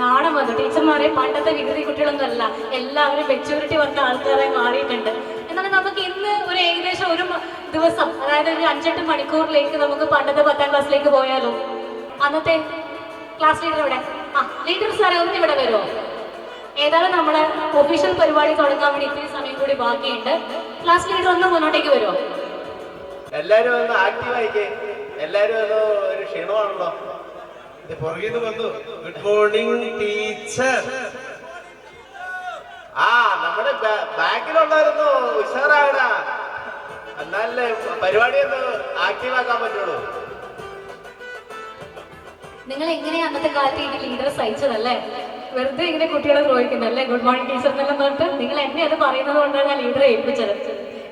നാണം വന്നു. ടീച്ചർമാരെ പണ്ടത്തെ വികൃതി കുട്ടികളൊന്നും അല്ല, എല്ലാവരും മെച്യൂരിറ്റി വന്ന ആൾക്കാരായി മാറിയിട്ടുണ്ട്. എന്നാലും നമുക്ക് ഇന്ന് ഒരു ഏകദേശം ഒരു ദിവസം, അതായത് ഒരു 5-8 മണിക്കൂറിലേക്ക് നമുക്ക് പണ്ടത്തെ 10ാം ക്ലാസ്സിലേക്ക് പോയാലോ? അന്നത്തെ ക്ലാസ് ലീഡർ ഇവിടെ, ലീഡർ സാറേ ഒന്ന് ഇവിടെ വരുമോ? ഏതായാലും നമ്മള് ഒഫീഷ്യൽ പരിപാടി തുടങ്ങാൻ വേണ്ടി ഇത്തിരി സമയം കൂടി ബാക്കിയുണ്ട്. ക്ലാസ് ലീഡർ ഒന്ന് മുന്നോട്ടേക്ക് വരുമോ? എല്ലാരും ഒന്ന് ആക്റ്റീവ് ആയിക്കേ. എല്ലാരും ഒരു ക്ഷീണമാണല്ലോ. പുറകിന്ന് വന്നു. Good morning teacher. നമ്മുടെ ബാക്കിലുള്ളവരൊന്ന് ഉഷാറാകടാ, എന്നാലേ പരിപാടി ഒന്ന് ആക്റ്റീവ് ആക്കാൻ പറ്റുള്ളൂ. നിങ്ങൾ എങ്ങനെയാ അന്നത്തെ കാലത്ത് ഈ ലീഡർ സഹിച്ചതല്ലേ? വെറുതെ ഇങ്ങനെ കുട്ടികളെ ദ്രോഹിക്കുന്നല്ലേ? ഗുഡ് മോർണിംഗ് ടീച്ചർ എന്നെല്ലാം പറഞ്ഞിട്ട് നിങ്ങൾ എന്നെ അത് പറയുന്നത് കൊണ്ടാണ് ഞാൻ ലീഡറെ ഏൽപ്പിച്ചത്.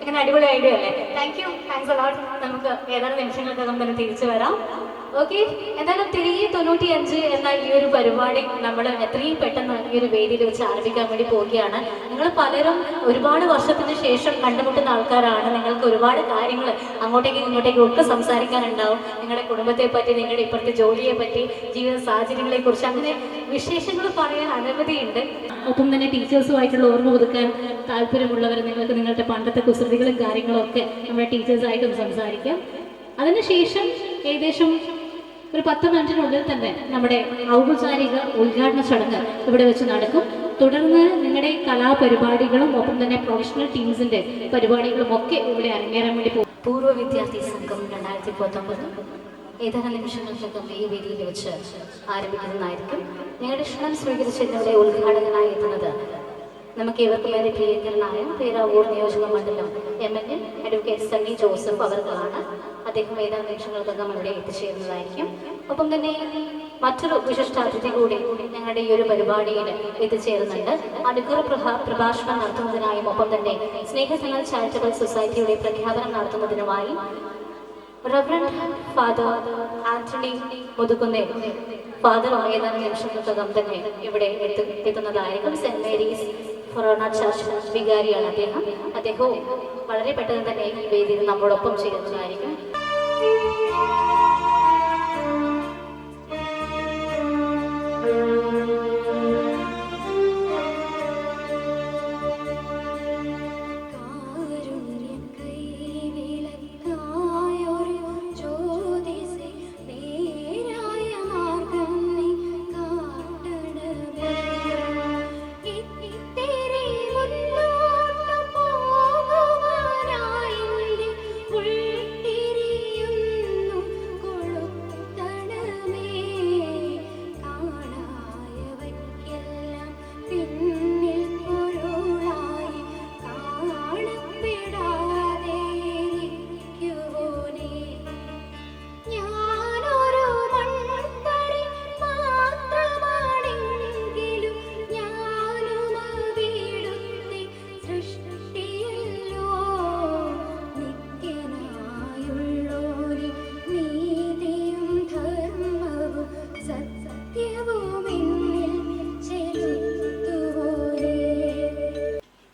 ഇങ്ങനെ അടിപൊളി ഐഡിയ അല്ലേ? Thanks a lot. നമുക്ക് ഏതാനും നിമിഷങ്ങൾക്കകം തന്നെ തിരിച്ചു വരാം. ഓക്കെ, എന്തായാലും തിരികെ 95 എന്ന ഈ ഒരു പരിപാടി നമ്മൾ എത്രയും പെട്ടെന്ന് ഈ ഒരു വേദിയിൽ വെച്ച് ആരംഭിക്കാൻ വേണ്ടി പോവുകയാണ്. നിങ്ങൾ പലരും ഒരുപാട് വർഷത്തിന് ശേഷം കണ്ടുമുട്ടുന്ന ആൾക്കാരാണ്. നിങ്ങൾക്ക് ഒരുപാട് കാര്യങ്ങൾ അങ്ങോട്ടേക്കും ഇങ്ങോട്ടേക്കും ഒക്കെ സംസാരിക്കാനുണ്ടാവും. നിങ്ങളുടെ കുടുംബത്തെ പറ്റി, നിങ്ങളുടെ ഇപ്പോഴത്തെ ജോലിയെ പറ്റി, ജീവിത സാഹചര്യങ്ങളെ കുറിച്ച്, അങ്ങനെ വിശേഷങ്ങൾ പറയാൻ അനവധിയുണ്ട്. ഒപ്പം തന്നെ ടീച്ചേഴ്സുമായിട്ടുള്ള ഓർമ്മ പുതുക്കാൻ താല്പര്യമുള്ളവർ നിങ്ങൾക്ക് നിങ്ങളുടെ പണ്ടത്തെ കുസൃതികളും കാര്യങ്ങളും ഒക്കെ നമ്മുടെ ടീച്ചേഴ്സായിട്ടും സംസാരിക്കാം. അതിനുശേഷം ഏകദേശം ഒരു 10 മിനിറ്റിനുള്ളിൽ തന്നെ നമ്മുടെ ഔപചാരിക ഉദ്ഘാടന ചടങ്ങ് ഇവിടെ വെച്ച് നടക്കും. തുടർന്ന് നിങ്ങളുടെ കലാപരിപാടികളും ഒപ്പം തന്നെ പ്രൊഫഷണൽ ടീംസിന്റെ പരിപാടികളും ഒക്കെ ഇവിടെ അരങ്ങേറാൻ വേണ്ടി പോകും. പൂർവ്വ വിദ്യാർത്ഥി സംഘം 2019 ഏതാനും നിമിഷങ്ങൾക്കകം ഈ വേദിയിൽ വെച്ച് ആരംഭിക്കുന്നതായിരിക്കും. നിങ്ങളുടെ ക്ഷണം സ്വീകരിച്ച് ഇവിടെ ഉദ്ഘാടകനായി എത്തുന്നത് നമുക്ക് ഏവർക്കും ഏറെ പ്രിയങ്കരനായ പേരാവൂർ നിയോജക മണ്ഡലം MLA അഡ്വക്കേറ്റ് സണ്ണി ജോസഫ് അവർകളാണ്. അദ്ദേഹം ഏതാനും നിമിഷങ്ങൾക്കകം ഇവിടെ എത്തിച്ചേരുന്നതായിരിക്കും. ഒപ്പം തന്നെ മറ്റൊരു വിശിഷ്ടാതിഥി കൂടി ഞങ്ങളുടെ ഈ ഒരു പരിപാടിയിൽ എത്തിച്ചേരുന്നുണ്ട്. അനുഗ്രഹ പ്രഭാഷണം നടത്തുന്നതിനായും ഒപ്പം തന്നെ സ്നേഹസംഘം ചാരിറ്റബിൾ സൊസൈറ്റിയുടെ പ്രഖ്യാപനം നടത്തുന്നതിനുമായി reverend father Antony Muthukunnel father ഏതാനും നിമിഷങ്ങൾക്കകം തന്നെ ഇവിടെ എത്തുന്നതായിരിക്കും. സെന്റ് മേരീസ് ഫൊറോണ ചർച്ച് വികാരിയാണ് അദ്ദേഹവും വളരെ പെട്ടെന്ന് തന്നെ ഈ വേദിയിൽ നമ്മോടൊപ്പം ചേരുന്നതായിരിക്കും.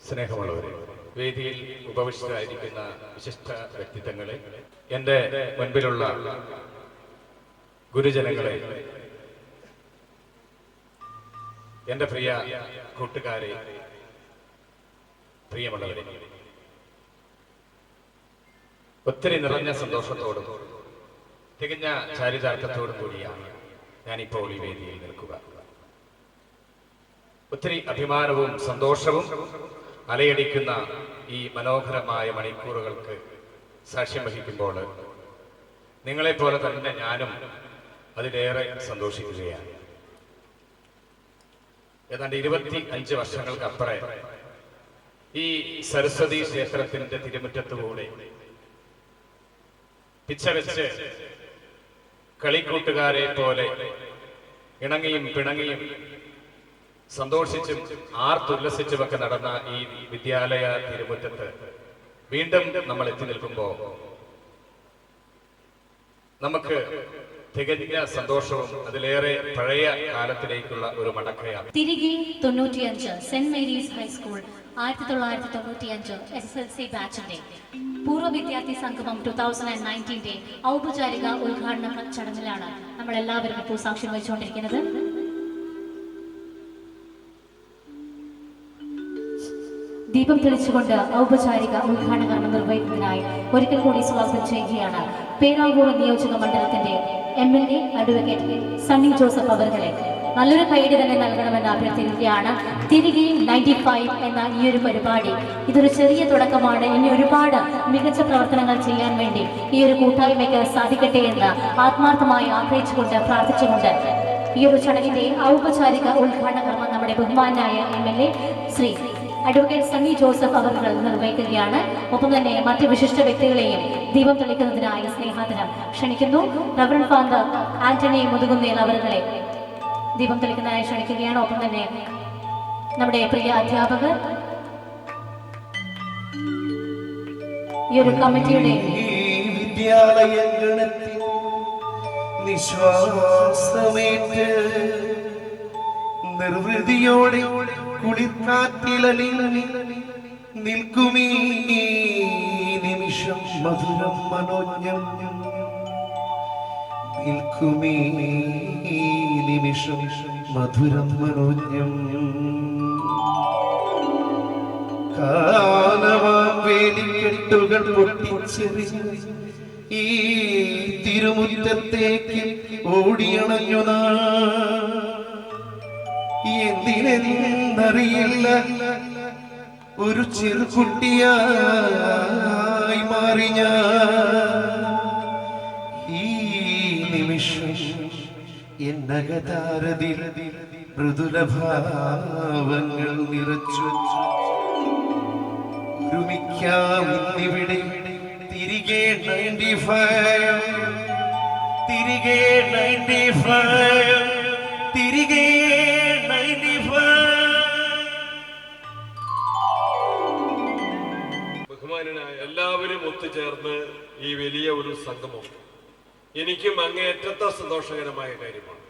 സ്നേഹമുള്ളവരെ, വേദിയിൽ ഉപവിഷ്ടരായിരിക്കുന്ന വിശിഷ്ട വ്യക്തിത്വങ്ങളെ, എൻ്റെ മുൻപിലുള്ള ഗുരുജനങ്ങളെ, എൻ്റെ പ്രിയ കൂട്ടുകാരെ, പ്രിയമുള്ളവരെ, ഒത്തിരി നിറഞ്ഞ സന്തോഷത്തോടും തികഞ്ഞ ചാരിതാർത്ഥത്തോടും കൂടിയാണ് ഞാനിപ്പോൾ ഈ വേദിയിൽ നിൽക്കുക. ഒത്തിരി അഭിമാനവും സന്തോഷവും അലയടിക്കുന്ന ഈ മനോഹരമായ മണിക്കൂറുകൾക്ക് സാക്ഷ്യം വഹിക്കുമ്പോൾ നിങ്ങളെപ്പോലെ തന്നെ ഞാനും അതിലേറെ സന്തോഷിക്കുകയാണ്. ഏതാണ്ട് 25 വർഷങ്ങൾക്കപ്പുറം ഈ സരസ്വതി ക്ഷേത്രത്തിന്റെ തിരുമുറ്റത്തുകൂടെ പിച്ചവെച്ച് കളിക്കൂട്ടുകാരെ പോലെ ഇണങ്ങിയും പിണങ്ങിയും സന്തോഷിച്ചും ആർത്തുല്ലസിച്ചുമൊക്കെ നടന്ന ഈ വിദ്യാലയ തിരുമുറ്റത്ത് വീണ്ടും നമ്മൾ എത്തി നിൽക്കുമ്പോൾ നമുക്ക് തികഞ്ഞ സന്തോഷവും അതിലേറെ പഴയ കാലത്തിലേക്കുള്ള ഒരു മടക്കയാണ്. തിരികെ 95 സെന്റ് മേരീസ് ഹൈസ്കൂൾ 1995 SSLC ബാച്ചിന്റെ പൂർവ്വ വിദ്യാർത്ഥി സംഗമം 2019 ഔപചാരിക ഉദ്ഘാടന ചടങ്ങിലാണ് നമ്മൾ എല്ലാവരും ഇപ്പോൾ സാക്ഷ്യം വഹിച്ചുകൊണ്ടിരിക്കുന്നത്. ദീപം തെളിച്ചുകൊണ്ട് ഔപചാരിക ഉദ്ഘാടന കർമ്മം നിർവഹിക്കുന്നതിനായി ഒരിക്കൽ കൂടി സ്വാഗതം ചെയ്യുകയാണ് പേരാവൂർ നിയോജക മണ്ഡലത്തിന്റെ MLA അഡ്വക്കേറ്റ് സണ്ണി ജോസഫ് അവരുടെ. നല്ലൊരു കൈയ്യടി തന്നെ നൽകണമെന്ന് അഭ്യർത്ഥിക്കുകയാണ്. തിരികെ 95 എന്ന ഈ ഒരു പരിപാടി ഇതൊരു ചെറിയ തുടക്കമാണ്. ഇനി ഒരുപാട് മികച്ച പ്രവർത്തനങ്ങൾ ചെയ്യാൻ വേണ്ടി ഈ ഒരു കൂട്ടായ്മയ്ക്ക് സാധിക്കട്ടെ എന്ന് ആത്മാർത്ഥമായി ആഗ്രഹിച്ചുകൊണ്ട് പ്രാർത്ഥിച്ചുകൊണ്ട് ഈ ഒരു ചടങ്ങിന്റെ ഔപചാരിക ഉദ്ഘാടന കർമ്മം നമ്മുടെ ബഹുമാനായ MLA Shri advocate Sunny Joseph അവർ നിർവഹിക്കുകയാണ്. ഒപ്പം തന്നെ മറ്റ് വിശിഷ്ട വ്യക്തികളെയും ദീപം തെളിക്കുന്നതിനായി സ്നേഹാദരം ക്ഷണിക്കുന്നു. റവറൻഡ് ഫാദർ ആന്റണി മുതുകുന്നേൽ അവരുടെ ദീപം തെളിക്കുന്നതിനായി ക്ഷണിക്കുകയാണ്. ഒപ്പം തന്നെ നമ്മുടെ പ്രിയ അധ്യാപകർ, ഈ ഒരു കമ്മിറ്റിയുടെ വിദ്യാലയഗണത്തിൽ നിശ്വാസമേറ്റ് നിർവൃതിയോടെ കുളിർക്കാറ്റിലലിൽ നിൽക്കുമീ നിമിഷം മധുരം മനോജ്ഞം, നിൽക്കുമീ നിമിഷം മധുരം മനോജ്ഞം. കാലമാം വേലിക്കെട്ടുകൾ പൊട്ടിച്ചെറിഞ്ഞ് ഈ തിരുമുറ്റത്തേക്ക് ഓടിയണഞ്ഞു എന്തിനെന്നറിയില്ല ഒരു ചെറുകുട്ടിയായി മാറി ഞാൻ. ഈ നിമിഷം എന്നകതാരതിൽ മൃദുലഭാവങ്ങൾ നിറച്ചു ഒരുമിക്കാം ഇന്നിവിടെ തിരികെ 95, തിരികെ 95, തിരികെ 95. ബഹുമാനനായ എല്ലാവരും ഒത്തുചേർന്ന് ഈ വലിയ ഒരു സംഗമം എനിക്കും അങ്ങേയറ്റത്തെ സന്തോഷകരമായ കാര്യമാണ്.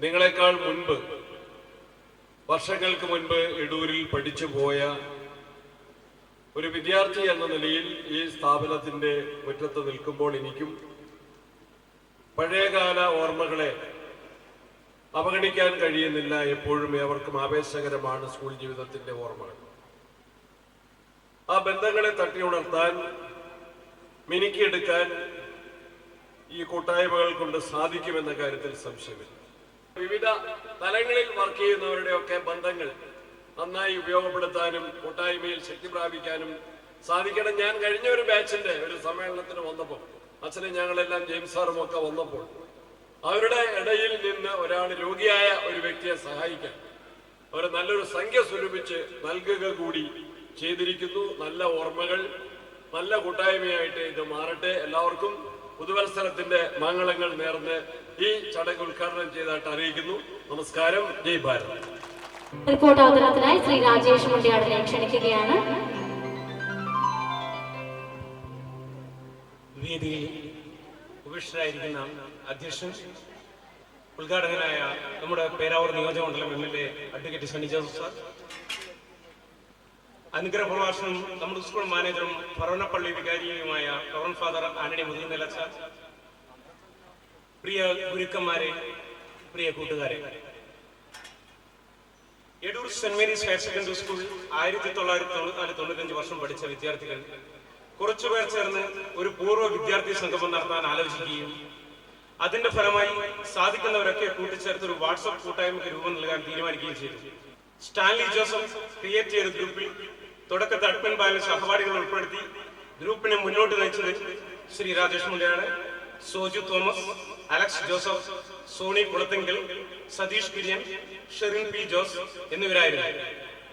നിങ്ങളെക്കാൾ മുൻപ്, വർഷങ്ങൾക്ക് മുൻപ് എടൂരിൽ പഠിച്ചു പോയ ഒരു വിദ്യാർത്ഥി എന്ന നിലയിൽ ഈ സ്ഥാപനത്തിന്റെ മുറ്റത്ത് നിൽക്കുമ്പോൾ എനിക്കും പഴയകാല ഓർമ്മകളെ അവഗണിക്കാൻ കഴിയുന്നില്ല. എപ്പോഴും ഏവർക്കും ആവേശകരമാണ് സ്കൂൾ ജീവിതത്തിന്റെ ഓർമ്മകൾ. ആ ബന്ധങ്ങളെ തട്ടിയുണർത്താൻ, മിനുക്കിയെടുക്കാൻ ഈ കൂട്ടായ്മകൾ കൊണ്ട് സാധിക്കുമെന്ന കാര്യത്തിൽ സംശയമില്ല. വിവിധ തലങ്ങളിൽ വർക്ക് ചെയ്യുന്നവരുടെയൊക്കെ ബന്ധങ്ങൾ നന്നായി ഉപയോഗപ്പെടുത്താനും കൂട്ടായ്മയിൽ ശക്തി പ്രാപിക്കാനും സാധിക്കണം. ഞാൻ കഴിഞ്ഞ ഒരു ബാച്ചിന്റെ ഒരു സമ്മേളനത്തിന് വന്നപ്പോൾ, അച്ഛനും ഞങ്ങളെല്ലാം ജെയിംസ് സാറും ഒക്കെ വന്നപ്പോൾ, അവരുടെ ഇടയിൽ നിന്ന് ഒരാൾ രോഗിയായ ഒരു വ്യക്തിയെ സഹായിക്കാൻ അവർ നല്ലൊരു സംഖ്യ സ്വരൂപിച്ച് നൽകുക കൂടി ചെയ്തിരിക്കുന്നു. നല്ല ഓർമ്മകൾ, നല്ല കൂട്ടായ്മയായിട്ട് ഇത് മാറട്ടെ. എല്ലാവർക്കും പുതുവത്സരത്തിന്റെ മംഗളങ്ങൾ നേർന്ന് ഈ ചടങ്ങ് ഉദ്ഘാടനം ചെയ്തതായിട്ട് അറിയിക്കുന്നു. നമസ്കാരം. ജയ് ഭാരത്. റിപ്പോർട്ട് അവതരണത്തിനായി ശ്രീ രാജേഷ് മുണ്ടിയാടിനെ ക്ഷണിക്കുകയാണ്. വേദിയിൽ ഉപവിഷ്ടരായിരിക്കുന്ന അധ്യക്ഷൻ, ഉദ്ഘാടകനായ നമ്മുടെ പേരാവൂർ നിയോജകമണ്ഡലം MLA advocate Sunny Joseph sir, അനുഗ്രഹ പ്രഭാഷണം നമ്മുടെ സ്കൂൾ മാനേജറും ഫറോനപ്പള്ളി വികാരിയുമായ reverend father Antony Muthukunnel sir, പ്രിയ ഗുരുക്കന്മാരെ, പ്രിയ കൂട്ടുകാരെ, Edoor Saint Mary's higher secondary school 1994-95 വർഷം പഠിച്ച വിദ്യാർത്ഥികൾ കുറച്ചുപേർ ചേർന്ന് ഒരു പൂർവ്വ വിദ്യാർത്ഥി സംഗമം നടത്താൻ ആലോചിക്കുകയും അതിന്റെ ഫലമായി സാധിക്കുന്നവരൊക്കെ കൂട്ടിച്ചേർത്ത് ഒരു വാട്സ്ആപ്പ് കൂട്ടായ്മയ്ക്ക് രൂപം നൽകാൻ തീരുമാനിക്കുകയും ചെയ്തു. സ്റ്റാൻലി ജോസഫ് ക്രിയേറ്റ് ചെയ്ത ഗ്രൂപ്പിൽ തുടക്കത്തെ അഡ്മിൻ പാനൽ സഹപാഠികൾ ഉൾപ്പെടുത്തി ഗ്രൂപ്പിനെ മുന്നോട്ട് നയിച്ചത് ശ്രീ രാജേഷ് മുണ്ടിയാണ്, Soju Thomas, Alex Joseph, Sony Kulathingal, Satheesh Kurian, Sherin P Jose എന്നിവരായിരുന്നു.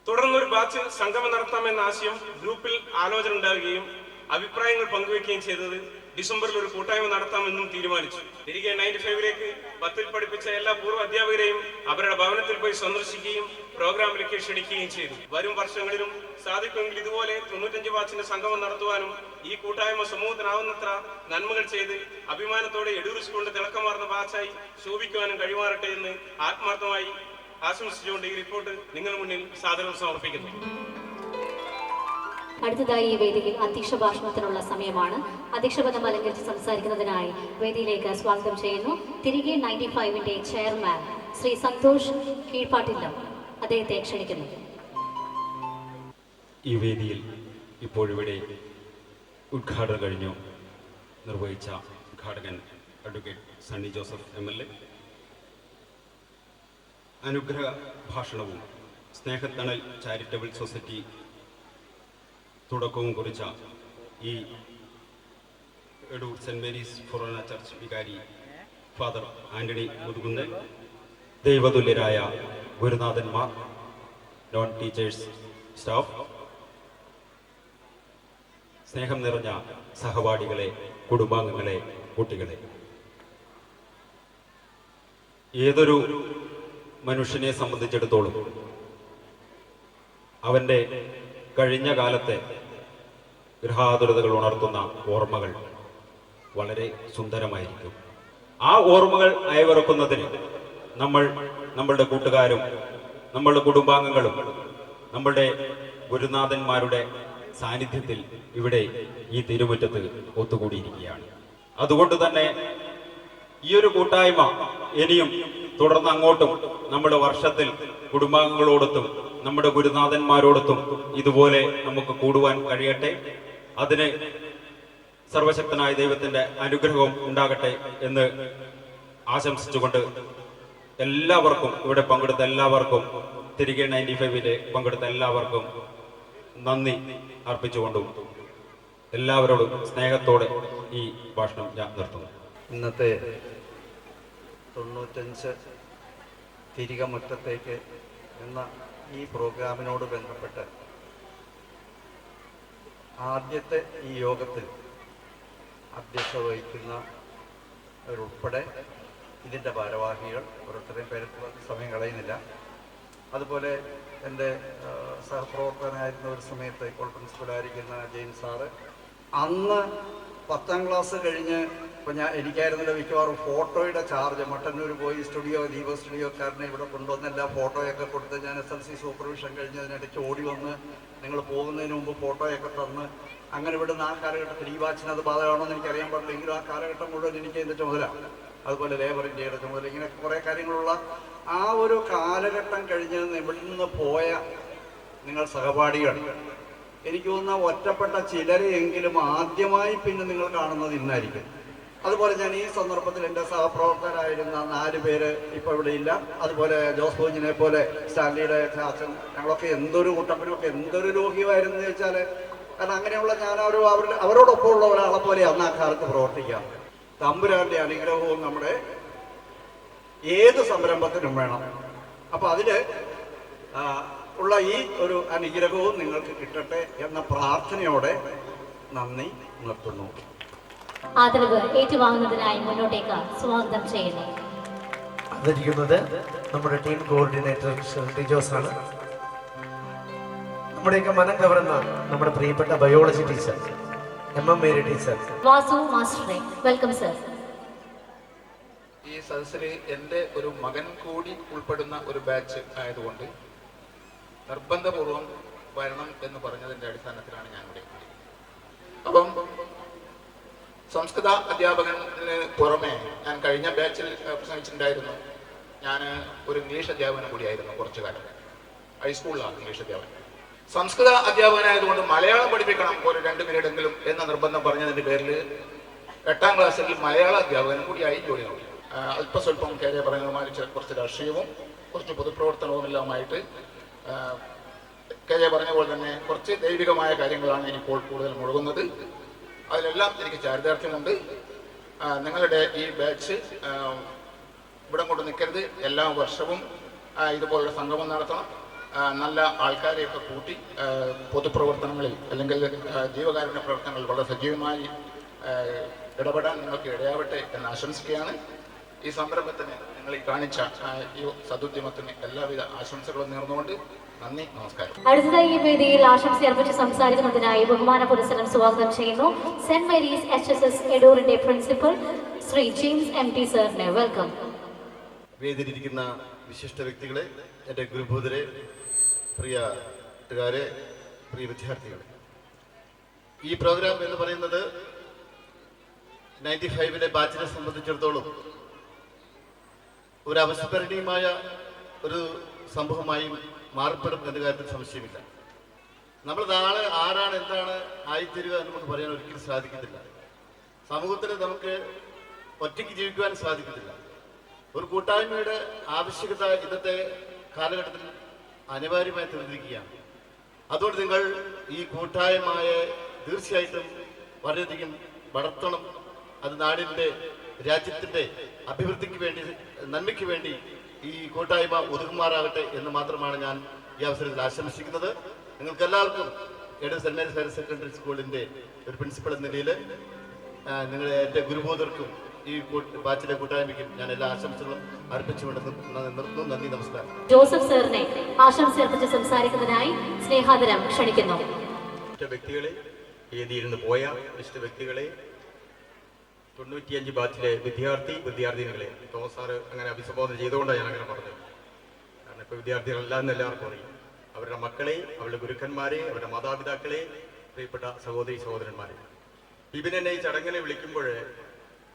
തുടർന്നൊരു ബാച്ച് സംഗമം നടത്താമെന്ന ആശയം ഗ്രൂപ്പിൽ ആലോചന ഉണ്ടാവുകയും അഭിപ്രായങ്ങൾ പങ്കുവെക്കുകയും ചെയ്തത് ഡിസംബറിൽ ഒരു കൂട്ടായ്മ നടത്താമെന്നും തീരുമാനിച്ചു. തിരികെ 95ലേക്ക് 10ൽ പഠിപ്പിച്ച എല്ലാ പൂർവ്വ അധ്യാപകരെയും അവരുടെ ഭവനത്തിൽ പോയി സന്ദർശിക്കുകയും പ്രോഗ്രാമിലേക്ക് ക്ഷണിക്കുകയും ചെയ്തു. വരും വർഷങ്ങളിലും സാധിക്കുമെങ്കിൽ ഇതുപോലെ 95 ബാച്ചിന്റെ സംഗമം നടത്തുവാനും ഈ കൂട്ടായ്മ സമൂഹത്തിനാവുന്നത്ര നന്മകൾ ചെയ്ത് അഭിമാനത്തോടെ എടൂർ സ്കൂളിന്റെ തിളക്കമാർന്ന ബാച്ചായി ശോഭിക്കുവാനും കഴിയുമാറട്ടെ എന്ന് ആത്മാർത്ഥമായി ആശംസിച്ചുകൊണ്ട് ഈ റിപ്പോർട്ട് നിങ്ങൾ മുന്നിൽ സാദരം സമർപ്പിക്കുന്നു. അടുത്തതായി ഈ വേദിയിൽ അധ്യക്ഷ ഭാഷണത്തിനുള്ള സമയമാണ്. അധ്യക്ഷപദം അലങ്കരിച്ച് സംസാരിക്കുന്നതിനായി വേദിയിലേക്ക് സ്വാഗതം ചെയ്യുന്നു തിരികെ 95-ന്റെ ചെയർമാൻ ശ്രീ സന്തോഷ് കീഴ്പാട്ടില്ലം. അദ്ദേഹത്തെ ക്ഷണിക്കുന്നു. ഈ വേദിയിൽ ഇപ്പോഴിവിടെ ഉദ്ഘാടനം കഴിഞ്ഞു നിർവഹിച്ച ഉദ്ഘാടകൻ അഡ്വക്കേറ്റ് സണ്ണി ജോസഫ് MLA അനുഗ്രഹ ഭാഷണവും സ്നേഹത്തണൽ ചാരിറ്റബിൾ സൊസൈറ്റി തുടക്കവും കുറിച്ച ഈ എടൂർ സെൻറ് മേരീസ് ഫൊറോന ചർച്ച് വികാരി ഫാദർ ആന്റണി മുതുകുന്നൽ, ദൈവതുല്യരായ ഗുരുനാഥന്മാർ, നോൺ ടീച്ചേഴ്സ് സ്റ്റാഫ്, സ്നേഹം നിറഞ്ഞ സഹപാഠികളെ, കുടുംബാംഗങ്ങളെ, കുട്ടികളെ, ഏതൊരു മനുഷ്യനെ സംബന്ധിച്ചിടത്തോളം അവൻ്റെ കഴിഞ്ഞ കാലത്തെ ഗൃഹാതുരതകൾ ഉണർത്തുന്ന ഓർമ്മകൾ വളരെ സുന്ദരമായിരിക്കും. ആ ഓർമ്മകൾ അയവിറക്കുന്നതിന് നമ്മളുടെ കൂട്ടുകാരും നമ്മളുടെ കുടുംബാംഗങ്ങളും നമ്മളുടെ ഗുരുനാഥന്മാരുടെ സാന്നിധ്യത്തിൽ ഇവിടെ ഈ തിരുമുറ്റത്ത് ഒത്തുകൂടിയിരിക്കുകയാണ്. അതുകൊണ്ട് തന്നെ ഈ ഒരു കൂട്ടായ്മ ഇനിയും തുടർന്ന് അങ്ങോട്ടും നമ്മുടെ വർഷത്തിൽ കുടുംബാംഗങ്ങളോടൊത്തും നമ്മുടെ ഗുരുനാഥന്മാരോടൊത്തും ഇതുപോലെ നമുക്ക് കൂടുവാൻ കഴിയട്ടെ. അതിന് സർവശക്തനായ ദൈവത്തിന്റെ അനുഗ്രഹവും ഉണ്ടാകട്ടെ എന്ന് ആശംസിച്ചുകൊണ്ട് എല്ലാവർക്കും, ഇവിടെ പങ്കെടുത്ത എല്ലാവർക്കും, തിരികെ 95-ൽ പങ്കെടുത്ത എല്ലാവർക്കും നന്ദി അർപ്പിച്ചുകൊണ്ടും എല്ലാവരോടും സ്നേഹത്തോടെ ഈ ഭാഷണം ഞാൻ നിർത്തുന്നു. ഇന്നത്തെ 95 തിരികെ മുറ്റത്തേക്ക് എന്ന ഈ പ്രോഗ്രാമിനോട് ബന്ധപ്പെട്ട് ആദ്യത്തെ ഈ യോഗത്തിൽ അധ്യക്ഷത വഹിക്കുന്നവരുൾപ്പെടെ ഇതിൻ്റെ ഭാരവാഹികൾ, ഓരോരുത്തരെയും പേരെടുത്ത് സമയം കളയുന്നില്ല. അതുപോലെ എൻ്റെ സഹപ്രവർത്തകനായിരുന്ന ഒരു സമയത്ത് ഇപ്പോൾ പ്രിൻസിപ്പലായിരിക്കുന്ന ജെയിംസ് സാറ്, അന്ന് 10ാം ക്ലാസ് കഴിഞ്ഞ് ഇപ്പം എനിക്കായിരുന്നില്ല മിക്കവാറും ഫോട്ടോയുടെ ചാർജ്. മട്ടന്നൂർ പോയി ദീപ സ്റ്റുഡിയോക്കാരനെ ഇവിടെ കൊണ്ടുവന്ന് എല്ലാ ഫോട്ടോയൊക്കെ കൊടുത്ത് ഞാൻ SLC സൂപ്പർവിഷൻ കഴിഞ്ഞതിനിടയ്ക്ക് ഓടി വന്ന് നിങ്ങൾ പോകുന്നതിന് മുമ്പ് ഫോട്ടോയൊക്കെ തന്ന് അങ്ങനെ ഇവിടുന്ന് ആ കാലഘട്ടത്തിൽ ഈ വാച്ചിന് അത് ബാധകമാണോ എന്ന് എനിക്കറിയാൻ പാടില്ല, എങ്കിലും ആ കാലഘട്ടം മുഴുവൻ എനിക്ക് അതിൻ്റെ ചുമതല, അതുപോലെ ലേബർ ഇന്ത്യയുടെ ചുമതല, ഇങ്ങനെ കുറേ കാര്യങ്ങളുള്ള ആ ഒരു കാലഘട്ടം കഴിഞ്ഞ് ഇവിടെ നിന്ന് പോയ നിങ്ങൾ സഹപാഠികൾ, എനിക്ക് തോന്നുന്ന ഒറ്റപ്പെട്ട ചിലരെയെങ്കിലും ആദ്യമായി പിന്നെ നിങ്ങൾ കാണുന്നത് ഇന്നായിരിക്കും. അതുപോലെ ഞാൻ ഈ സന്ദർഭത്തിൽ എൻ്റെ സഹപ്രവർത്തകരായിരുന്ന 4 പേര് ഇപ്പോൾ ഇവിടെ ഇല്ല. അതുപോലെ ജോസ് ബോജിനെ പോലെ സ്റ്റാൻലിയുടെ അച്ഛൻ, ഞങ്ങളൊക്കെ എന്തൊരു കുട്ടപ്പനൊക്കെ എന്തൊരു രോഗിയായിരുന്നു ചോദിച്ചാൽ, കാരണം അങ്ങനെയുള്ള ഞാൻ അവരോടൊപ്പം ഉള്ള ഒരാളെ പോലെ അന്ന് ആ കാലത്ത് പ്രവർത്തിക്കാം. തമ്പുരാന്റെ അനുഗ്രഹവും നമ്മുടെ ഏത് സംരംഭത്തിനും വേണം. അപ്പം അതിൽ ഉള്ള ഈ ഒരു അനുഗ്രഹവും നിങ്ങൾക്ക് കിട്ടട്ടെ എന്ന പ്രാർത്ഥനയോടെ നന്ദി നിർത്തുന്നു. ആദരവ് ഏറ്റുവാങ്ങുന്നതിനായി മുന്നോട്ടേക്ക് സ്വാഗതം ചെയ്യുന്നു. ആദരിക്കുന്നത് നമ്മുടെ ടീം കോർഡിനേറ്റർ ഷെൽട്ടി ജോസ് ആണ്. നമ്മുടെയൊക്കെ മനം കവർന്ന നമ്മുടെ പ്രിയപ്പെട്ട biology teacher MM Mary teacher, Vasu മാസ്റ്ററെ, വെൽക്കം സർ. ഈ സദസ്സിൽ എൻ്റെ ഒരു മകൻ കൂടി ഉൾപ്പെടുന്ന ഒരു ബാച്ച് ആയതുകൊണ്ട് നിർബന്ധപൂർവം വരണം എന്ന് പറഞ്ഞതിൻ്റെ അടിസ്ഥാനത്തിലാണ് ഞാൻ ഇവിടെ. അപ്പം സംസ്കൃത അധ്യാപകന് പുറമെ ഞാൻ കഴിഞ്ഞ ബാച്ചിൽ പ്രസംഗിച്ചിട്ടുണ്ടായിരുന്നു. ഞാൻ ഒരു ഇംഗ്ലീഷ് അധ്യാപകനും കൂടിയായിരുന്നു കുറച്ചു കാലം, ഹൈസ്കൂളിലാണ് ഇംഗ്ലീഷ് അധ്യാപകൻ. സംസ്കൃത അധ്യാപകനായതുകൊണ്ട് മലയാളം പഠിപ്പിക്കണം ഒരു 2 പീരീഡെങ്കിലും എന്ന നിർബന്ധം പറഞ്ഞതിൻ്റെ പേരിൽ 8ാം ക്ലാസ്സിൽ മലയാള അധ്യാപകനും കൂടിയായി ജോലി നോക്കി. അല്പസ്വല്പം കേരള പറയുന്നതുമായി കുറച്ച് രാഷ്ട്രീയവും കുറച്ച് പൊതുപ്രവർത്തനവും എല്ലാമായിട്ട് കെ പറഞ്ഞ പോലെ തന്നെ കുറച്ച് ദൈവികമായ കാര്യങ്ങളാണ് എനിക്കിപ്പോൾ കൂടുതൽ മുഴുകുന്നത്. അതിലെല്ലാം എനിക്ക് ചാരിതാർത്ഥ്യമുണ്ട്. നിങ്ങളുടെ ഈ ബാച്ച് ഇവിടെ കൊണ്ട് നിൽക്കരുത്, എല്ലാ വർഷവും ഇതുപോലുള്ള സംഗമം നടത്തണം. നല്ല ആൾക്കാരെയൊക്കെ കൂട്ടി പൊതുപ്രവർത്തനങ്ങളിൽ അല്ലെങ്കിൽ ജീവകാരുണ്യ പ്രവർത്തനങ്ങളിൽ വളരെ സജീവമായി ഇടപെടാൻ നിങ്ങൾക്ക് ഇടയാവട്ടെ എന്ന് ആശംസിക്കുകയാണ്. ഈ സംരംഭത്തിന് നിങ്ങൾ ഈ കാണിച്ച ഈ സദുദ്യമത്തിന് എല്ലാവിധ ആശംസകളും നേർന്നുകൊണ്ട് നന്ദി, നമസ്കാരം. അടുത്തതായി ഈ വേദിയിൽ ആശംസ അർപ്പിച്ച് സംസാരിക്കുന്നതിനായി ബഹുമാന പുരസ്സരം സ്വാഗതം ചെയ്യുന്നു സെന്റ് മേരീസ് HSS എടൂരിന്റെ പ്രിൻസിപ്പൽ ശ്രീ ജെയിംസ് MT സാറിനെ. വെൽക്കം. വേദിയിലിരിക്കുന്ന വിശിഷ്ട വ്യക്തികളെ, എൻ്റെ ഗുരുഭൂതരെ, പ്രിയ കൂട്ടുകാരെ, പ്രിയ വിദ്യാർത്ഥികളെ, ഈ പ്രോഗ്രാം എന്ന് പറയുന്നത് 95-ലെ ബാച്ചിനെ സംബന്ധിച്ചിടത്തോളം ഒരു അവിസ്മരണീയമായ ഒരു സംഭവമായി മാറപ്പെടും എന്ന കാര്യത്തിൽ സംശയമില്ല. നമ്മൾ നാളെ ആരാണ് എന്താണ് ആയിത്തീരുക എന്ന് നമുക്ക് പറയാൻ ഒരിക്കലും സാധിക്കത്തില്ല. സമൂഹത്തിൽ നമുക്ക് ഒറ്റയ്ക്ക് ജീവിക്കുവാൻ സാധിക്കത്തില്ല. ഒരു കൂട്ടായ്മയുടെ ആവശ്യകത ഇന്നത്തെ കാലഘട്ടത്തിൽ അനിവാര്യമായി തീർന്നിരിക്കുകയാണ്. അതുകൊണ്ട് നിങ്ങൾ ഈ കൂട്ടായ്മയെ തീർച്ചയായിട്ടും വളരെയധികം വളർത്തണം. അത് നാടിൻ്റെ രാജ്യത്തിൻ്റെ അഭിവൃദ്ധിക്ക് വേണ്ടി, നന്മയ്ക്ക് വേണ്ടി ഈ കൂട്ടായ്മ ഒതുങ്ങുമാറാകട്ടെ എന്ന് മാത്രമാണ് ഞാൻ ഈ അവസരത്തിൽ ആശംസിക്കുന്നത്. നിങ്ങൾക്ക് എല്ലാവർക്കും Edoor Saint Mary's higher secondary സ്കൂളിൻ്റെ ഒരു പ്രിൻസിപ്പൽ എന്ന നിലയിൽ നിങ്ങളെ എൻ്റെ ഗുരുബോധർക്കും ഈ ബാച്ചിലെ കൂട്ടായ്മയ്ക്കും ഞാൻ എല്ലാ ആശംസകളും അർപ്പിച്ചുകൊണ്ട് നിർത്തുന്നു. നന്ദി, നമസ്കാരം. ജോസഫ് സാറിനെ ആശംസ അർപ്പിച്ച് സംസാരിക്കുന്നതിനായി സ്നേഹാദരം ക്ഷണിക്കുന്നു. വ്യക്തികളെ, വേദിയിൽ നിന്ന് പോയ വ്യക്തികളെ, 95 ബാച്ചിലെ വിദ്യാർത്ഥിനികളെ, തോമസ് സാറ് അങ്ങനെ അഭിസംബോധന ചെയ്തുകൊണ്ടാണ് ഞാൻ അങ്ങനെ പറഞ്ഞത്. കാരണം ഇപ്പോൾ വിദ്യാർത്ഥികളെല്ലാം എന്ന് എല്ലാവർക്കും അറിയും. അവരുടെ മക്കളെ, അവരുടെ ഗുരുക്കന്മാരെ, അവരുടെ മാതാപിതാക്കളെ, പ്രിയപ്പെട്ട സഹോദരി സഹോദരന്മാരെ, എന്നെ ഈ ചടങ്ങിനെ വിളിക്കുമ്പോൾ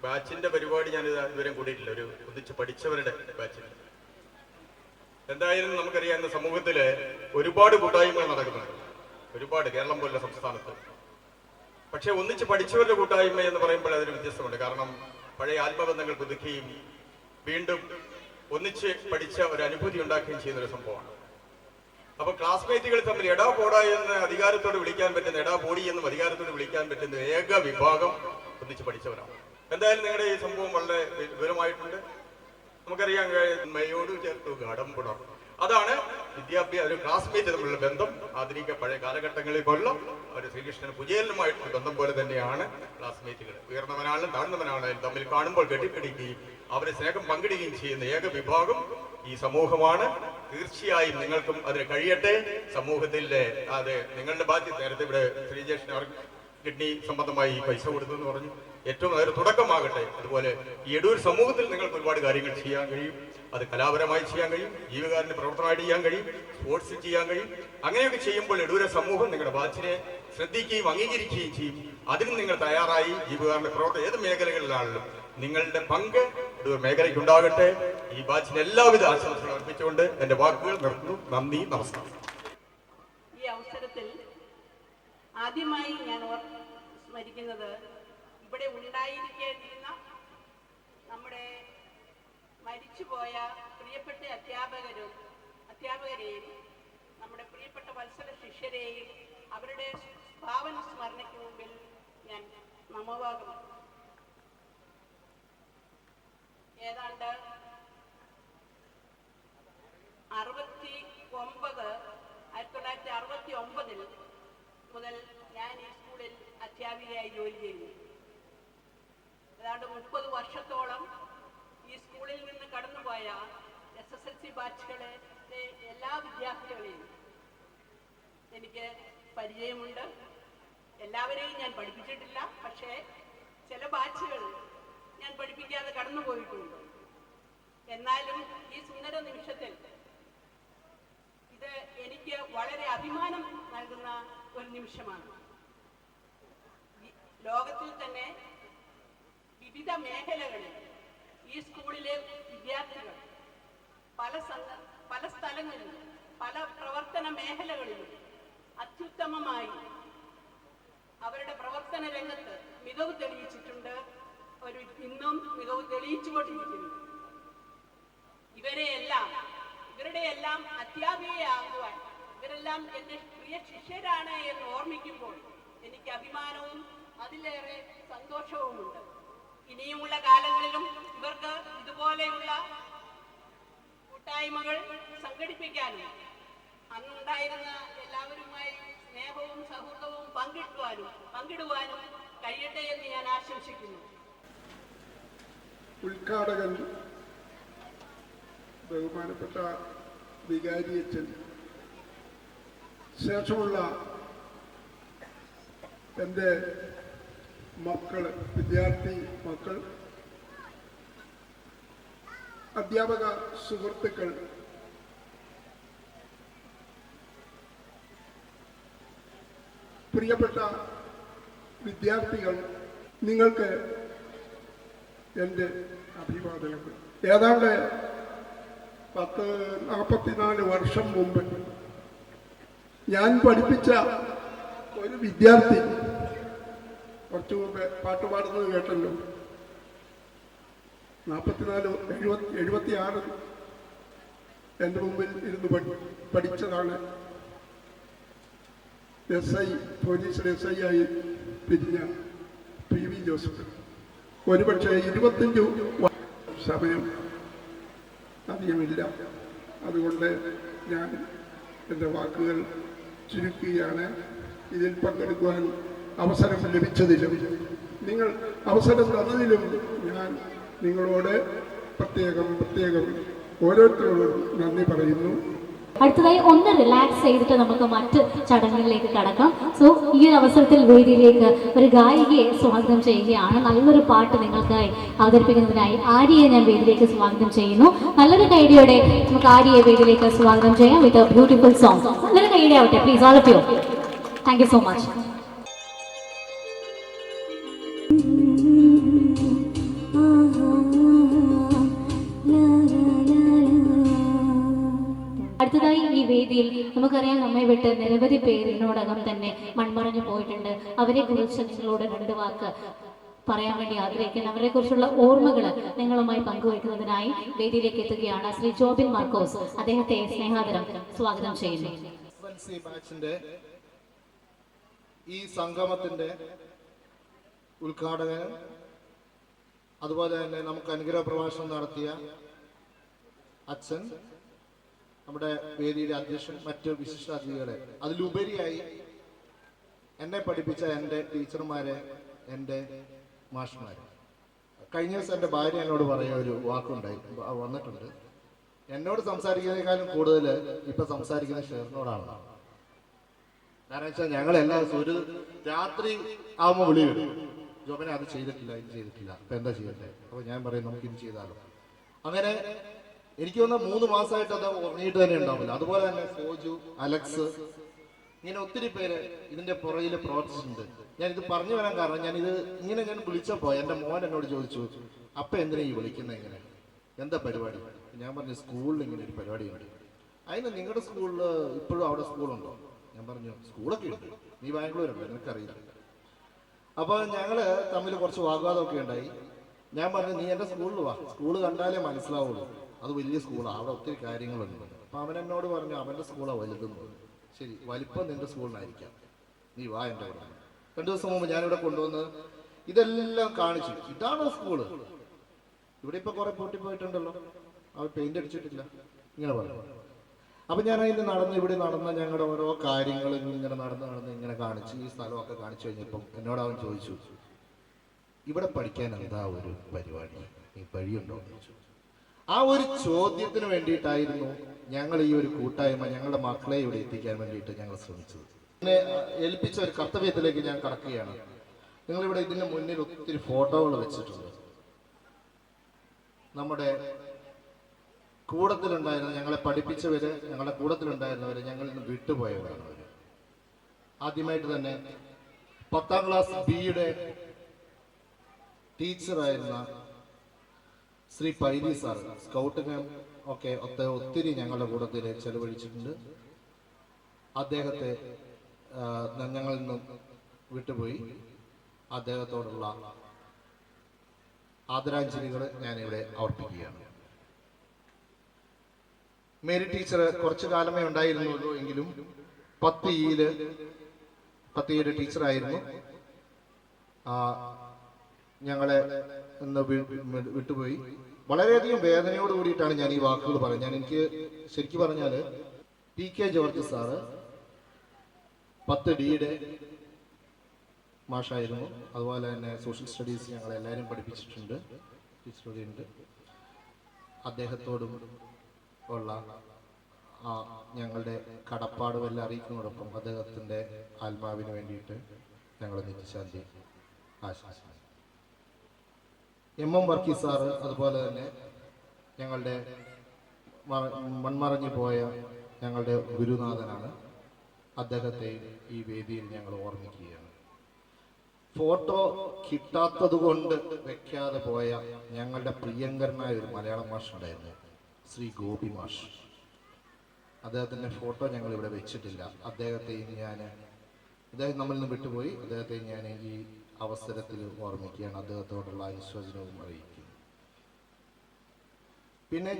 ബാച്ചിന്റെ പരിപാടി ഞാൻ ഇതുവരെ കൂടിയിട്ടില്ല. ഒരു ഒന്നിച്ച് പഠിച്ചവരുടെ ബാച്ചിൽ. എന്തായാലും നമുക്കറിയാം, ഇന്ന് സമൂഹത്തില് ഒരുപാട് കൂട്ടായ്മകൾ നടക്കുന്നുണ്ട്, ഒരുപാട്, കേരളം പോലുള്ള സംസ്ഥാനത്ത്. പക്ഷെ ഒന്നിച്ച് പഠിച്ചവരുടെ കൂട്ടായ്മ എന്ന് പറയുമ്പോൾ അതിന് വ്യത്യസ്തമുണ്ട്. കാരണം പഴയ ആത്മബന്ധങ്ങൾ പുതുക്കുകയും വീണ്ടും ഒന്നിച്ച് പഠിച്ച ഒരു അനുഭൂതി ഉണ്ടാക്കുകയും ചെയ്യുന്ന ഒരു സംഭവമാണ്. അപ്പൊ ക്ലാസ്മേറ്റുകൾ തമ്മിൽ എടാ പോടാ എന്ന് അധികാരത്തോട് വിളിക്കാൻ പറ്റുന്ന, എടാ പോടി എന്നും അധികാരത്തോട് വിളിക്കാൻ പറ്റുന്ന ഏക വിഭാഗം ഒന്നിച്ച് പഠിച്ചവരാണ്. എന്തായാലും നിങ്ങളുടെ ഈ സംഭവം വളരെ വിവരമായിട്ടുണ്ട്. നമുക്കറിയാം, മയോട് ചേർത്തു ഗാഠം പുണർ, അതാണ് വിദ്യാഭ്യാസ ഒരു ക്ലാസ്മേറ്റ് തമ്മിലുള്ള ബന്ധം. ആധുനിക പഴയ കാലഘട്ടങ്ങളിൽ പോലുള്ള ഒരു ശ്രീകൃഷ്ണൻ കുചേലനുമായിട്ടുള്ള ബന്ധം പോലെ തന്നെയാണ് ക്ലാസ്മേറ്റുകൾ. ഉയർന്നവനാണെങ്കിലും താഴ്ന്നവനാണെങ്കിലും തമ്മിൽ കാണുമ്പോൾ കെട്ടിപ്പിടിക്കുകയും അവരെ സ്നേഹം പങ്കിടുകയും ചെയ്യുന്ന ഏക വിഭാഗം ഈ സമൂഹമാണ്. തീർച്ചയായും നിങ്ങൾക്കും അതിന് കഴിയട്ടെ. സമൂഹത്തിലെ അത് നിങ്ങളുടെ ബാധ്യത. നേരത്തെ ഇവിടെ ശ്രീജേഷിന് കിഡ്നി സംബന്ധമായി പൈസ കൊടുത്തു എന്ന് പറഞ്ഞു. ഏറ്റവും അതൊരു തുടക്കമാകട്ടെ. അതുപോലെ ഈ എടൂർ സമൂഹത്തിൽ നിങ്ങൾക്ക് ഒരുപാട് കാര്യങ്ങൾ ചെയ്യാൻ കഴിയും. അത് കലാപരമായി ചെയ്യാൻ കഴിയും, ജീവകാരുണ്യ പ്രവർത്തനമായിട്ട് ചെയ്യാൻ കഴിയും, സ്പോർട്സ് ചെയ്യാൻ കഴിയും. അങ്ങനെയൊക്കെ ചെയ്യുമ്പോൾ എടൂര സമൂഹം നിങ്ങളുടെ ബാച്ചിനെ ശ്രദ്ധിക്കുകയും അംഗീകരിക്കുകയും ചെയ്യും. അതിനും നിങ്ങൾ തയ്യാറായി ജീവകാരുണ്യ പ്രവർത്തനം ഏത് മേഖലകളിലാണെങ്കിലും നിങ്ങളുടെ പങ്ക് എടൂർ മേഖലയ്ക്ക് ഉണ്ടാകട്ടെ. ഈ ബാച്ചിന് എല്ലാവിധ ആശംസകൾ അർപ്പിച്ചുകൊണ്ട് എന്റെ വാക്കുകൾ നിർത്തുന്നു. നന്ദി, നമസ്കാരം. ഈ അവസരത്തിൽ ആദ്യമായി ഞാൻ സ്മരിക്കുന്നത് ഇവിടെ ഉണ്ടായിരിക്കേണ്ടിരുന്ന നമ്മുടെ മരിച്ചുപോയ പ്രിയപ്പെട്ട അധ്യാപകരെയും നമ്മുടെ പ്രിയപ്പെട്ട വത്സല ശിഷ്യരെയും അവരുടെ ഭാവന സ്മരണയ്ക്ക് മുമ്പിൽ ഞാൻ നമോവാകുന്നു. ഏതാണ്ട് 1969 മുതൽ ഞാൻ ഈ സ്കൂളിൽ അധ്യാപികയായി ജോലി ചെയ്യുന്നു. ഏതാണ്ട് 30 വർഷത്തോളം ഈ സ്കൂളിൽ നിന്ന് കടന്നുപോയ SSLC ബാച്ചുകളെ എല്ലാ വിദ്യാർത്ഥികളെയും എനിക്ക് പരിചയമുണ്ട്. എല്ലാവരെയും ഞാൻ പഠിപ്പിച്ചിട്ടില്ല. പക്ഷേ ചില ബാച്ചുകൾ ഞാൻ പഠിപ്പിക്കാതെ കടന്നുപോയിട്ടുണ്ട്. എന്നാലും ഈ സുന്ദര നിമിഷത്തിൽ ഇത് എനിക്ക് വളരെ അഭിമാനം നൽകുന്ന ഒരു നിമിഷമാണ്. ലോകത്തിൽ തന്നെ വിവിധ മേഖലകളിൽ ഈ സ്കൂളിലെ വിദ്യാർത്ഥികൾ പല സ്ഥലങ്ങളിലും പല പ്രവർത്തന മേഖലകളിലും അത്യുത്തമമായി അവരുടെ പ്രവർത്തന രംഗത്ത് മികവ് തെളിയിച്ചിട്ടുണ്ട്. ഇന്നും മികവ് തെളിയിച്ചുകൊണ്ടിരിക്കുന്നു. ഇവരുടെയെല്ലാം അധ്യാപികയാകുവാൻ ഇവരെല്ലാം എൻ്റെ പ്രിയ ശിഷ്യരാണ് എന്ന് ഓർമ്മിക്കുമ്പോൾ എനിക്ക് അഭിമാനവും അതിലേറെ സന്തോഷവുമുണ്ട്. ഇനിയുമുള്ള കാലങ്ങളിലും ഇവർക്ക് ഇതുപോലെയുള്ള കൂട്ടായ്മകൾ സംഘടിപ്പിക്കാനും അന്നുണ്ടായിരുന്ന എല്ലാവരുമായി സ്നേഹവും സൗഹൃദവും പങ്കിടുവാനും കഴിയട്ടെ എന്ന് ഞാൻ ആശംസിക്കുന്നു. ഉദ്ഘാടകൻ ബഹുമാനപ്പെട്ട വികാരിയച്ഛൻ, ശേഷമുള്ള എൻ്റെ മക്കൾ, വിദ്യാർത്ഥി മക്കൾ, അധ്യാപക സുഹൃത്തുക്കൾ, പ്രിയപ്പെട്ട വിദ്യാർത്ഥികൾ, നിങ്ങൾക്ക് എൻ്റെ അഭിവാദനങ്ങൾ. ഏതാണ്ട് 44 വർഷം മുമ്പ് ഞാൻ പഠിപ്പിച്ച ഒരു വിദ്യാർത്ഥി കുറച്ചു മുമ്പ് പാട്ട് പാടുന്നത് കേട്ടല്ലോ. 76 എൻ്റെ മുമ്പിൽ ഇരുന്ന് പഠിച്ചതാണ്. പോലീസിലെ SI ആയി പിരിഞ്ഞ PV ജോസഫ്. ഒരുപക്ഷെ 25 സമയം അധികമില്ല. അതുകൊണ്ട് ഞാൻ എൻ്റെ വാക്കുകൾ ചുരുക്കുകയാണ്. ഇതിൽ പങ്കെടുക്കുവാൻ അവസരം ലഭിച്ചതിലും നിങ്ങൾ അവസരം തന്നതിലും ഞാൻ നിങ്ങളോട് പ്രത്യേകം ഓരോരുത്തരോടും നന്ദി പറയുന്നു. അടുത്തതായി ഒന്ന് റിലാക്സ് ചെയ്തിട്ട് നമുക്ക് മറ്റ് ചടങ്ങുകളിലേക്ക് കടക്കാം. സോ ഈ ഒരു അവസരത്തിൽ വേദിയിലേക്ക് ഒരു ഗായികയെ സ്വാഗതം ചെയ്യുകയാണ്. നല്ലൊരു പാട്ട് നിങ്ങൾക്കായി അവതരിപ്പിക്കുന്നതിനായി ആര്യയെ ഞാൻ വേദിയിലേക്ക് സ്വാഗതം ചെയ്യുന്നു. നല്ലൊരു കൈഡിയോടെ നമുക്ക് ആര്യയെ വേദിയിലേക്ക് സ്വാഗതം ചെയ്യാം വിത്ത് എ ബ്യൂട്ടിഫുൾ സോങ്. നല്ലൊരു കൈഡി ആവട്ടെ please, all of you. Thank you so much. അടുത്തതായി ഈ വേദിയിൽ നമുക്കറിയാം, നമ്മെ വിട്ട് നിരവധി പേര് ഇതിനോടകം തന്നെ മൺമറഞ്ഞു പോയിട്ടുണ്ട്. അവരെ കുറിച്ച് നിങ്ങളോട് 2 വാക്ക് പറയാൻ വേണ്ടി ആഗ്രഹിക്കുന്നു. അവരെ കുറിച്ചുള്ള ഓർമ്മകൾ നിങ്ങളുമായി പങ്കുവയ്ക്കുന്നതിനായി വേദിയിലേക്ക് എത്തുകയാണ് ശ്രീ ജോബിൻ മാർക്കോസ്. അദ്ദേഹത്തെ സ്നേഹാദരം സ്വാഗതം ചെയ്യുന്നു. ഈ സംഗമത്തിന്റെ ഉദ്ഘാടകൻ, അതുപോലെ തന്നെ നമുക്ക് അനുഗ്രഹ പ്രഭാഷണം നടത്തിയ അച്ഛൻ, നമ്മുടെ വേദിയുടെ അധ്യക്ഷൻ, മറ്റ് വിശിഷ്ടാതിഥികളെ, അതിലുപരിയായി എന്നെ പഠിപ്പിച്ച എൻ്റെ ടീച്ചർമാരെ, എൻ്റെ മാഷ്മാരെ. കഴിഞ്ഞ ദിവസം എൻ്റെ ഭാര്യ എന്നോട് പറയുന്ന ഒരു വാക്കുണ്ടായി വന്നിട്ടുണ്ട്. എന്നോട് സംസാരിക്കുന്നതിനേക്കാളും കൂടുതൽ ഇപ്പം സംസാരിക്കുന്ന ഷെറിനോടാണ്. കാരണം വെച്ചാൽ ഞങ്ങളെല്ലാ ദിവസവും ഒരു രാത്രി ആകുമ്പോൾ വിളി വരും, ജോബനെ അത് ചെയ്തിട്ടില്ല, ഇത് ചെയ്തിട്ടില്ല, അപ്പം എന്താ ചെയ്യട്ടെ? അപ്പോൾ ഞാൻ പറയും നമുക്ക് ഇത് ചെയ്താലോ. അങ്ങനെ എനിക്ക് തോന്നുന്ന 3 മാസമായിട്ട് അത് ഉറങ്ങിയിട്ട് തന്നെ ഉണ്ടാവില്ല. അതുപോലെ തന്നെ സോജു, അലക്സ്, ഇങ്ങനെ ഒത്തിരി പേര് ഇതിന്റെ പുറകിൽ പ്രവർത്തിച്ചിട്ടുണ്ട്. ഞാനിത് പറഞ്ഞു വരാൻ കാരണം, ഞാൻ വിളിച്ചപ്പോൾ എൻ്റെ മോൻ എന്നോട് ചോദിച്ചു, അപ്പം എന്തിനാ ഈ വിളിക്കുന്നത്, ഇങ്ങനെ എന്താ പരിപാടി? ഞാൻ പറഞ്ഞു സ്കൂളിൽ ഇങ്ങനെ ഒരു പരിപാടിയുണ്ട്. അതിന് നിങ്ങളുടെ സ്കൂളിൽ ഇപ്പോഴും അവിടെ സ്കൂളുണ്ടോ? ഞാൻ പറഞ്ഞു സ്കൂളൊക്കെ ഉണ്ട്, നീ ബാംഗ്ലൂരുണ്ട്, നിനക്കറിയില്ല. അപ്പോൾ ഞങ്ങൾ തമ്മിൽ കുറച്ച് വാഗ്വാദമൊക്കെ ഉണ്ടായി. ഞാൻ പറഞ്ഞു നീ എൻ്റെ സ്കൂളിൽ വാ, സ്കൂൾ കണ്ടാലേ മനസ്സിലാവുള്ളൂ, അത് വലിയ സ്കൂളാണ്, അവിടെ ഒത്തിരി കാര്യങ്ങളുണ്ട്. അപ്പം അവൻ എന്നോട് പറഞ്ഞു അവൻ്റെ സ്കൂളാണ് വലുതെന്ന്. ശരി, വലിപ്പം നിൻ്റെ സ്കൂളിനായിരിക്കാം, നീ വാ എൻ്റെ കൂടെ. 2 ദിവസം മുമ്പ് ഞാനിവിടെ കൊണ്ടുവന്ന് ഇതെല്ലാം കാണിച്ചു. ഇതാണോ സ്കൂള്? ഇവിടെ ഇപ്പം കുറേ പൊട്ടിപ്പോയിട്ടുണ്ടല്ലോ, അവർ പെയിന്റ് അടിച്ചിട്ടില്ല, ഇങ്ങനെ പറഞ്ഞു. അപ്പം ഞാൻ അതിന് ഇവിടെ നടന്ന ഞങ്ങളുടെ ഓരോ കാര്യങ്ങൾ ഇങ്ങനെ നടന്ന് ഇങ്ങനെ കാണിച്ച് ഈ സ്ഥലമൊക്കെ കാണിച്ചു കഴിഞ്ഞപ്പം എന്നോട് അവൻ ചോദിച്ചു, ഇവിടെ പഠിക്കാൻ എന്താ ഒരു പരിപാടി, ഈ വഴിയുണ്ടോ എന്ന് ചോദിച്ചു. ആ ഒരു ചോദ്യത്തിന് വേണ്ടിയിട്ടായിരുന്നു ഞങ്ങൾ ഈ ഒരു കൂട്ടായ്മ ഞങ്ങളുടെ മക്കളെ ഇവിടെ എത്തിക്കാൻ വേണ്ടിയിട്ട് ഞങ്ങൾ ശ്രമിച്ചത്. എന്നെ ഏൽപ്പിച്ച ഒരു കർത്തവ്യത്തിലേക്ക് ഞാൻ കടക്കുകയാണ്. നിങ്ങളിവിടെ ഇതിന് മുന്നിൽ ഒത്തിരി ഫോട്ടോകൾ വെച്ചിട്ടുണ്ട്. നമ്മുടെ കൂടത്തിലുണ്ടായിരുന്ന, ഞങ്ങളെ പഠിപ്പിച്ചവര്, ഞങ്ങളുടെ കൂടത്തിലുണ്ടായിരുന്നവര് ഞങ്ങളിൽ നിന്ന് വിട്ടുപോയവരാണ് അവര്. ആദ്യമായിട്ട് തന്നെ 10ാം ക്ലാസ് ബിയുടെ ടീച്ചറായിരുന്ന ശ്രീ പൈലി സാർ, സ്കൗട്ടിനും ഒക്കെ ഒത്തിരി ഞങ്ങളുടെ കൂട്ടത്തിൽ ചെലവഴിച്ചിട്ടുണ്ട്. അദ്ദേഹത്തെ ഞങ്ങളിൽ നിന്നും വിട്ടുപോയി. അദ്ദേഹത്തോടുള്ള ആദരാഞ്ജലികൾ ഞാനിവിടെ അർപ്പിക്കുകയാണ്. മേരി ടീച്ചർ കുറച്ചു കാലമേ ഉണ്ടായിരുന്നുള്ളൂ എങ്കിലും 10യുടെ ടീച്ചറായിരുന്നു. ഞങ്ങളെ ഇന്ന് വിട്ടുപോയി. വളരെയധികം വേദനയോട് കൂടിയിട്ടാണ് ഞാൻ ഈ വാക്കുകൾ പറയുന്നത്. എനിക്ക് ശരിക്കും പറഞ്ഞാൽ PK ജോർജ് സാറ് 10Dയുടെ മാഷായിരുന്നു. അതുപോലെ തന്നെ സോഷ്യൽ സ്റ്റഡീസ് ഞങ്ങളെല്ലാവരും പഠിപ്പിച്ചിട്ടുണ്ട്, ടീച്ചറുണ്ട്. അദ്ദേഹത്തോടും ഉള്ള ഞങ്ങളുടെ കടപ്പാടുമെല്ലാം അറിയിക്കുന്നതോടൊപ്പം അദ്ദേഹത്തിൻ്റെ ആത്മാവിന് വേണ്ടിയിട്ട് ഞങ്ങൾ നിത്യശാന്തി ആശംസിക്കുന്നു. MM വർഗീസ് സാറ് അതുപോലെ തന്നെ ഞങ്ങളുടെ മൺമറഞ്ഞു പോയ ഞങ്ങളുടെ ഗുരുനാഥനാണ്. അദ്ദേഹത്തെ ഈ വേദിയിൽ ഞങ്ങൾ ഓർമ്മിക്കുകയാണ്. ഫോട്ടോ കിട്ടാത്തത് കൊണ്ട് വെക്കാതെ പോയ ഞങ്ങളുടെ പ്രിയങ്കരനായ ഒരു മലയാളം മാഷുണ്ടായിരുന്നു, ശ്രീ ഗോപി മാഷ്. അദ്ദേഹത്തിൻ്റെ ഫോട്ടോ ഞങ്ങൾ ഇവിടെ വെച്ചിട്ടില്ല. അദ്ദേഹം നമ്മളിൽ നിന്ന് വിട്ടുപോയി. അദ്ദേഹത്തെ ഞാൻ ഈ അവസരത്തിൽ ഓർമ്മിക്കുകയാണ്, അദ്ദേഹത്തോടുള്ള അനുശോചനവും അറിയിക്കുന്നു. പിന്നെ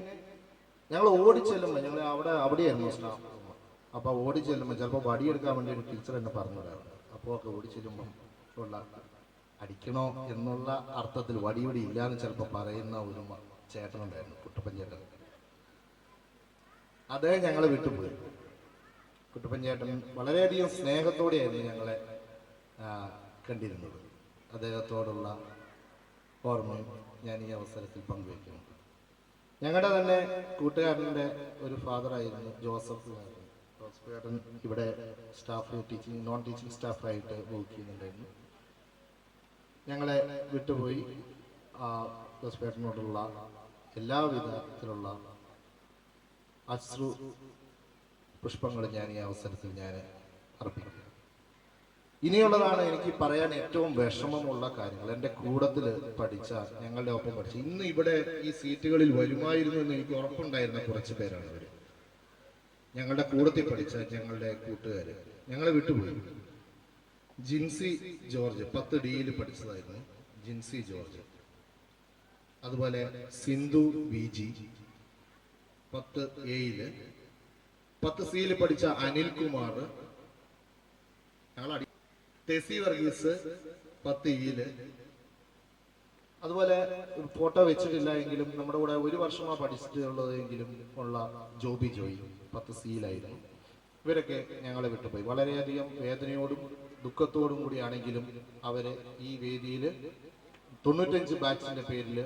ഞങ്ങൾ ഓടിച്ചെല്ലുമ്പോൾ, ഞങ്ങൾ അവിടെയായിരുന്നു സ്റ്റാഫ്. അപ്പോൾ ഓടിച്ചെല്ലുമ്പോൾ ചിലപ്പോൾ വടിയെടുക്കാൻ വേണ്ടി ഒരു ടീച്ചർ എന്നെ പറഞ്ഞിടാറുണ്ട്. അപ്പോൾ ഒക്കെ ഓടിച്ചെല്ലുമ്പം ഉള്ള അടിക്കണോ എന്നുള്ള അർത്ഥത്തിൽ വടിയുടെ ഇല്ലാന്ന് ചിലപ്പോൾ പറയുന്ന ഒരു ചേട്ടനുണ്ടായിരുന്നു, കുട്ടപ്പൻ ചേട്ടൻ. അദ്ദേഹം ഞങ്ങളെ വിട്ടുപോയി. കുട്ടപ്പൻ ചേട്ടൻ വളരെയധികം സ്നേഹത്തോടെയായിരുന്നു ഞങ്ങളെ കണ്ടിരുന്നത്. അദ്ദേഹത്തോടുള്ള ഓർമ്മയും ഞാൻ ഈ അവസരത്തിൽ പങ്കുവയ്ക്കുന്നു. ഞങ്ങളുടെ തന്നെ കൂട്ടുകാരൻ്റെ ഒരു ഫാദറായിരുന്നു ജോസഫ് ചേട്ടൻ. ഇവിടെ സ്റ്റാഫ് നോൺ ടീച്ചിങ് സ്റ്റാഫായിട്ട് വർക്ക് ചെയ്യുന്നുണ്ടായിരുന്നു. ഞങ്ങളെ വിട്ടുപോയി. ജോസഫ് ചേട്ടനോടുള്ള എല്ലാവിധത്തിലുള്ള അശ്രു പുഷ്പങ്ങൾ ഞാൻ ഈ അവസരത്തിൽ അർപ്പിക്കുന്നു. ഇനിയുള്ളതാണ് എനിക്ക് പറയാൻ ഏറ്റവും വിഷമമുള്ള കാര്യങ്ങൾ. എൻ്റെ കൂടത്തിൽ പഠിച്ച, ഞങ്ങളുടെ ഒപ്പം പഠിച്ച, ഇന്ന് ഇവിടെ ഈ സീറ്റുകളിൽ വരുമായിരുന്നു എന്ന് എനിക്ക് ഉറപ്പുണ്ടായിരുന്ന കുറച്ച് പേരാണ് ഇവർ. ഞങ്ങളുടെ കൂടത്തിൽ പഠിച്ച ഞങ്ങളുടെ കൂട്ടുകാർ ഞങ്ങളെ വിട്ടുപോയി. ജിൻസി ജോർജ് 10D പഠിച്ചതായിരുന്നു, ജിൻസി ജോർജ്. അതുപോലെ സിന്ധു BG 10A 10C പഠിച്ച അനിൽകുമാർ, ടെസി വർഗീസ് 10E. അതുപോലെ ഫോട്ടോ വെച്ചിട്ടില്ല എങ്കിലും നമ്മുടെ കൂടെ ഒരു വർഷമാണ് പഠിച്ചിട്ടുള്ളതെങ്കിലും ഉള്ള ജോബി ജോയി 10C. ഇവരൊക്കെ ഞങ്ങളെ വിട്ടുപോയി. വളരെയധികം വേദനയോടും ദുഃഖത്തോടും കൂടിയാണെങ്കിലും അവരെ ഈ വേദിയിൽ 95 ബാച്ചിൻ്റെ പേരിൽ,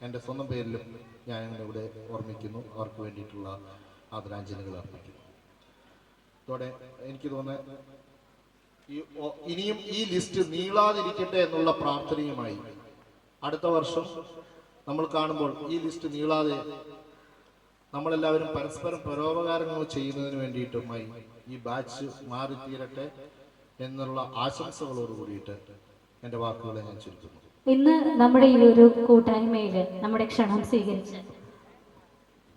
എൻ്റെ സ്വന്തം പേരിലും ഞാൻ ഇവിടെ ഓർമ്മിക്കുന്നു. അവർക്ക് വേണ്ടിയിട്ടുള്ള ആദരാഞ്ജലികൾ അർപ്പിക്കുന്നു. അതോടെ എനിക്ക് തോന്നുന്നത് ഇനിയും ഈ ലിസ്റ്റ് നീളാതിരിക്കട്ടെ എന്നുള്ള പ്രാർത്ഥനയുമായി അടുത്ത വർഷം നമ്മൾ കാണുമ്പോൾ ഈ ലിസ്റ്റ് നീളാതെ നമ്മളെല്ലാവരും പരസ്പരം പരോപകാരങ്ങൾ ചെയ്യുന്നതിന് വേണ്ടിയിട്ടുമായി ഈ ബാച്ച് മാറിത്തീരട്ടെ എന്നുള്ള ആശംസകളോട് കൂടിയിട്ട് എൻ്റെ വാക്കുകളെ ഞാൻ ചുരുക്കുന്നു. ഇന്ന് നമ്മുടെ ഈ ഒരു കൂട്ടായ്മയിൽ നമ്മുടെ ക്ഷണം സ്വീകരിച്ച്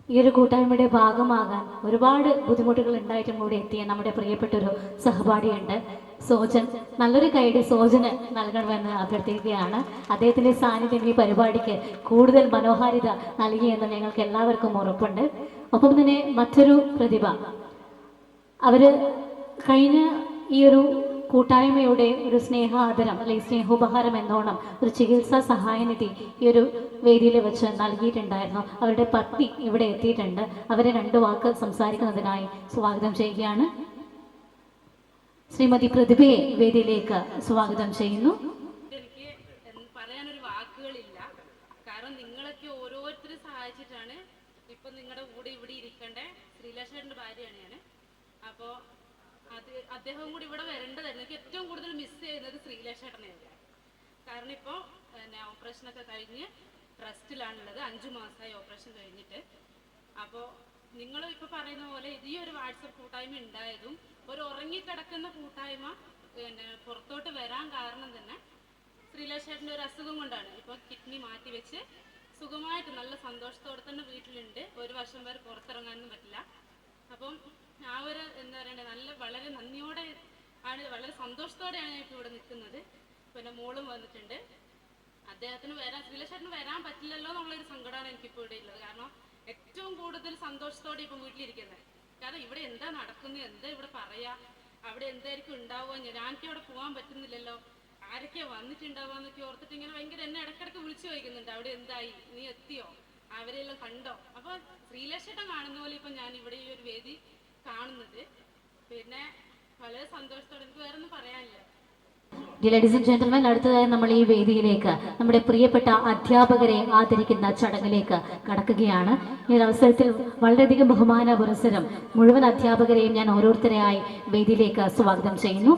ഈ ഒരു കൂട്ടായ്മയുടെ ഭാഗമാകാൻ ഒരുപാട് ബുദ്ധിമുട്ടുകൾ ഉണ്ടായിട്ടും കൂടി എത്തിയ നമ്മുടെ പ്രിയപ്പെട്ടൊരു സഹപാഠിയുണ്ട്, സോജൻ. നല്ലൊരു കൈയ്യടി സോജന് നൽകണമെന്ന് അഭ്യർത്ഥിക്കുകയാണ്. അദ്ദേഹത്തിൻ്റെ സാന്നിധ്യം ഈ പരിപാടിക്ക് കൂടുതൽ മനോഹാരിത നൽകിയെന്ന് ഞങ്ങൾക്ക് എല്ലാവർക്കും ഉറപ്പുണ്ട്. ഒപ്പം തന്നെ മറ്റൊരു പ്രതിഭ, അവർ കഴിഞ്ഞ ഈ ഒരു കൂട്ടായ്മയുടെ ഒരു സ്നേഹാദരം അല്ലെങ്കിൽ സ്നേഹോപഹാരം എന്നോണം ഒരു ചികിത്സാ സഹായനിധി ഈ ഒരു വേദിയിൽ വെച്ച് നൽകിയിട്ടുണ്ടായിരുന്നു. അവരുടെ പത്നി ഇവിടെ എത്തിയിട്ടുണ്ട്. അവരെ 2 വാക്ക് സംസാരിക്കുന്നതിനായി സ്വാഗതം ചെയ്യുകയാണ്. ശ്രീമതി പ്രതിഭയെ വേദിയിലേക്ക് സ്വാഗതം ചെയ്യുന്നു. എനിക്ക് പറയാനൊരു വാക്കുകളില്ല. കാരണം നിങ്ങളൊക്കെ ഓരോരുത്തരും സഹായിച്ചിട്ടാണ് ഇപ്പം നിങ്ങളുടെ കൂടെ ഇവിടെ ഇരിക്കേണ്ട. ശ്രീലാഷേട്ടൻ്റെ ഭാര്യയാണ് ഞാൻ. അപ്പോൾ അദ്ദേഹം കൂടി ഇവിടെ വരേണ്ടതായിരുന്നു. എനിക്ക് ഏറ്റവും കൂടുതൽ മിസ് ചെയ്യുന്നത് ശ്രീലാഷേട്ടനെയാണ്. കാരണം ഇപ്പോൾ ഓപ്പറേഷനൊക്കെ കഴിഞ്ഞ് റെസ്റ്റിലാണുള്ളത്. 5 മാസമായി ഓപ്പറേഷൻ കഴിഞ്ഞിട്ട്. അപ്പോൾ നിങ്ങൾ ഇപ്പോൾ പറയുന്ന പോലെ ഈ ഒരു വാട്സപ്പ് കൂട്ടായ്മ ഉണ്ടായതും ഒരു ഉറങ്ങിക്കിടക്കുന്ന കൂട്ടായ്മ പുറത്തോട്ട് വരാൻ കാരണം തന്നെ ശ്രീലാഷേട്ടൻ്റെ ഒരു അസുഖം കൊണ്ടാണ്. ഇപ്പോൾ കിഡ്നി മാറ്റി വെച്ച് സുഖമായിട്ട് നല്ല സന്തോഷത്തോടെ തന്നെ വീട്ടിലുണ്ട്. 1 വർഷം വരെ പുറത്തിറങ്ങാനൊന്നും പറ്റില്ല. അപ്പം ആ ഒരു എന്താ പറയണ്ടേ, വളരെ നന്ദിയോടെ ആണ്, വളരെ സന്തോഷത്തോടെയാണ് ഞാൻ ഇപ്പോൾ ഇവിടെ നിൽക്കുന്നത്. പിന്നെ മോളും വന്നിട്ടുണ്ട്. അദ്ദേഹത്തിന് ശ്രീലാഷേട്ടന് വരാൻ പറ്റില്ലല്ലോ എന്നുള്ളൊരു സങ്കടമാണ് എനിക്കിപ്പോൾ ഇവിടെ ഉള്ളത്. കാരണം ഏറ്റവും കൂടുതൽ സന്തോഷത്തോടെ ഇപ്പം വീട്ടിലിരിക്കുന്നത്. കാരണം ഇവിടെ എന്താ നടക്കുന്നത്, എന്താ ഇവിടെ പറയാ, അവിടെ എന്തായിരിക്കും ഉണ്ടാവുക, ഞാനിക്ക് അവിടെ പോകാൻ പറ്റുന്നില്ലല്ലോ, ആരൊക്കെയാ വന്നിട്ടുണ്ടാവുക എന്നൊക്കെ ഓർത്തിട്ട് ഇങ്ങനെ ഭയങ്കര എന്നെ ഇടയ്ക്കിടയ്ക്ക് വിളിച്ചു ചോദിക്കുന്നുണ്ട്, അവിടെ എന്തായി, നീ എത്തിയോ, അവരെല്ലാം കണ്ടോ. അപ്പോൾ ശ്രീലാഷേട്ടൻ കാണുന്ന പോലെ ഇപ്പം ഞാൻ ഇവിടെ ഈ ഒരു വേദി കാണുന്നത്. പിന്നെ വളരെ സന്തോഷത്തോടെ, എനിക്ക് വേറെ ഒന്നും പറയാനില്ല. ലേഡീസ് ആൻഡ് ജെന്റിൽമെൻ, അടുത്തതായി നമ്മൾ ഈ വേദിയിലേക്ക് നമ്മുടെ പ്രിയപ്പെട്ട അധ്യാപകരെ ആദരിക്കുന്ന ചടങ്ങിലേക്ക് കടക്കുകയാണ്. ഈ ഒരു അവസരത്തിൽ വളരെയധികം ബഹുമാന പുരസ്സരം മുഴുവൻ അധ്യാപകരെയും ഞാൻ ഓരോരുത്തരെയായി വേദിയിലേക്ക് സ്വാഗതം ചെയ്യുന്നു.